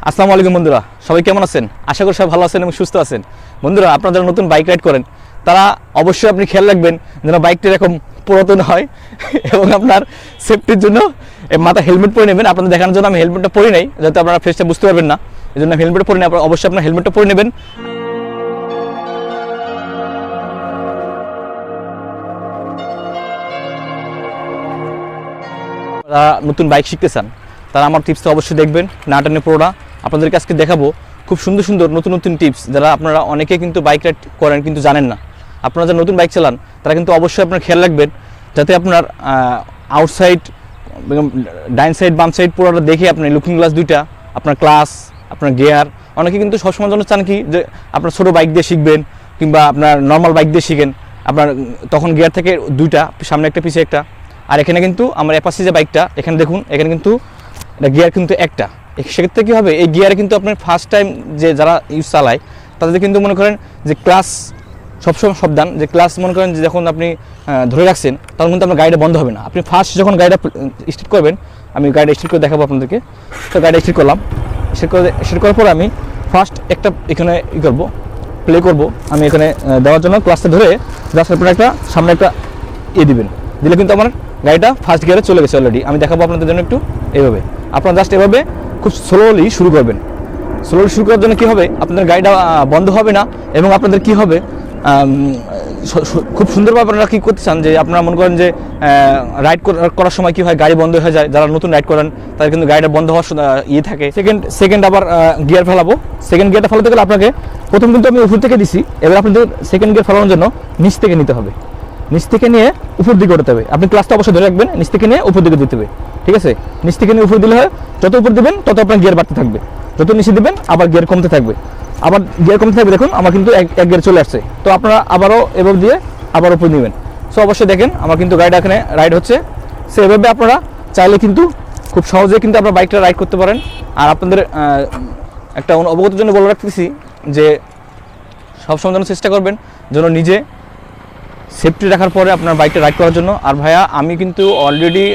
আসসালামু আলাইকুম বন্ধুরা, সবাই কেমন আছেন? আশা করি সবাই ভালো আছেন এবং সুস্থ আছেন। বন্ধুরা, আপনারা যারা নতুন বাইক রাইড করেন তারা অবশ্যই আপনি খেয়াল রাখবেন যেন বাইকটি এরকম পুরাতন হয় এবং আপনার সেফটির জন্য মাথায় হেলমেট পরে নেবেন। আপনাদের দেখানোর জন্য আমি হেলমেটটা পরে নেই, যাতে আপনারা ফেসটা বুঝতে পারবেন না, এই জন্য হেলমেট পরে নেই। অবশ্যই আপনার হেলমেটটা পরে নেবেন। যারা নতুন বাইক শিখতে চান তারা আমার টিপসটা অবশ্যই দেখবেন, না টানে পুরোটা। আপনাদেরকে আজকে দেখাবো খুব সুন্দর সুন্দর নতুন নতুন টিপস, যারা আপনারা অনেকে কিন্তু বাইক রাইড করেন কিন্তু জানেন না। আপনারা যারা নতুন বাইক চালান তারা কিন্তু অবশ্যই আপনার খেয়াল রাখবেন যাতে আপনার আউটসাইড, ডাইন সাইড, বাম সাইড পুরোটা দেখে আপনি লুকিং গ্লাস দুইটা, আপনার ক্লাস, আপনার গিয়ার। অনেকে কিন্তু সবসময় জন্য চান কি যে আপনার ছোটো বাইক দিয়ে শিখবেন কিংবা আপনার নর্মাল বাইক দিয়ে শিখেন, আপনার তখন গিয়ার থেকে দুইটা, সামনে একটা পিছিয়ে একটা। আর এখানে কিন্তু আমার অ্যাপাচি যে বাইকটা, এখানে দেখুন, এখানে কিন্তু গিয়ার কিন্তু একটা। সেক্ষেত্রে কী হবে, এই গিয়ারে কিন্তু আপনার ফার্স্ট টাইম যে যারা ইউজ চালায় তাদের কিন্তু মনে করেন যে ক্লাস সবসময় সাবধান, যে ক্লাস মনে করেন যে যখন আপনি ধরে রাখছেন তখন কিন্তু আপনার গাড়িটা বন্ধ হবে না। আপনি ফার্স্ট যখন গাড়িটা স্টার্ট করবেন, আমি গাড়িটা স্টার্ট করে দেখাবো আপনাদেরকে। তো গাড়িটা স্টার্ট করলাম, স্টার্ট করার পরে আমি ফার্স্ট একটা এখানে করবো, প্লে করবো। আমি এখানে দেওয়ার জন্য ক্লাসটা ধরে জাস্ট আপনার একটা সামনে একটা দিবেন, দিলে কিন্তু আমার গাড়িটা ফার্স্ট গিয়ারে চলে গেছে অলরেডি। আমি দেখাবো আপনাদের জন্য একটু এইভাবে। আপনারা জাস্ট এভাবে খুব স্লোলি শুরু করবেন। স্লোলি শুরু করার জন্য কী হবে, আপনাদের গাড়িটা বন্ধ হবে না এবং আপনাদের কী হবে, খুব সুন্দরভাবে আপনারা কী করতে চান যে আপনারা মনে করেন যে রাইড করার সময় কী হয়, গাড়ি বন্ধ হয়ে যায়। যারা নতুন রাইড করেন তাদের কিন্তু গাড়িটা বন্ধ হওয়ার থাকে। সেকেন্ড আবার গিয়ার ফেলাবো। সেকেন্ড গিয়ারটা ফেলাতে গেলে আপনাকে প্রথম কিন্তু আমি উপর থেকে দিছি, এবার আপনাদের সেকেন্ড গিয়ার ফেলানোর জন্য নিচ থেকে নিতে হবে। নিচ থেকে নিয়ে উপর দিকে করতে হবে। আপনি ক্লাসটা অবশ্যই ধরে রাখবেন, নিচ থেকে নিয়ে উপর দিকে দিতে হবে, ঠিক আছে? নিচ থেকে নিয়ে উপর দিলে হয়, যত উপর দেবেন তত আপনার গিয়ার বাড়তে থাকবে, যত নিচে দেবেন আবার গিয়ার কমতে থাকবে, আবার গিয়ার কমতে থাকবে। দেখুন আমার কিন্তু এক গিয়ার চলে আসছে। তো আপনারা আবারও এভাবে দিয়ে আবার উপর নেবেন। সো অবশ্যই দেখেন আমার কিন্তু গাড়িটা এখানে রাইড হচ্ছে। সো এভাবে আপনারা চাইলে কিন্তু খুব সহজে কিন্তু আপনার বাইকটা রাইড করতে পারেন। আর আপনাদের একটা অবগতির জন্য বলে রাখতেছি যে সবসময় যেন চেষ্টা করবেন যেন নিজে সেফটি রাখার পরে আপনার বাইকটা রাইড করার জন্য। আর ভাইয়া, আমি কিন্তু অলরেডি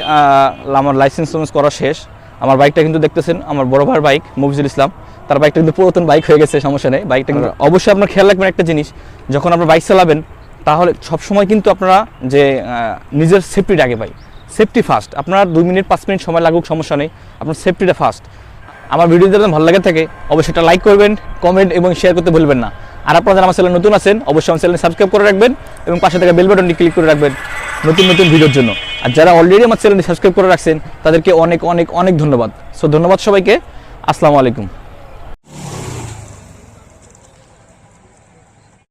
আমার লাইসেন্স করা শেষ। আমার বাইকটা কিন্তু দেখতেছেন আমার বড় ভাইয়ের বাইক, ম.bike, তার বাইকটা কিন্তু পুরাতন বাইক হয়ে গেছে, সমস্যা নেই। বাইকটা কিন্তু অবশ্যই আপনার খেয়াল রাখবেন একটা জিনিস, যখন আপনার বাইক চালাবেন তাহলে সবসময় কিন্তু আপনারা যে নিজের সেফটিটা আগে পাই। Safety first. আপনার 2 মিনিট 5 মিনিট সময় লাগুক, সমস্যা নেই, আপনার সেফটিটা ফার্স্ট। আমার ভিডিও যদি ভালো লাগে থাকে অবশ্যই একটা লাইক করবেন, কমেন্ট এবং শেয়ার করতে ভুলবেন না। আর আপনারা যারা আমার চ্যানেলে নতুন আছেন অবশ্যই আমার চ্যানেলে সাবস্ক্রাইব করে রাখবেন এবং পাশে থাকা বেল বাটনটি ক্লিক করে রাখবেন নতুন নতুন ভিডিওর জন্য। আর যারা অলরেডি আমার চ্যানেলটি সাবস্ক্রাইব করে রাখছেন তাদেরকে অনেক অনেক অনেক ধন্যবাদ। সো ধন্যবাদ সবাইকে। আসসালামু আলাইকুম।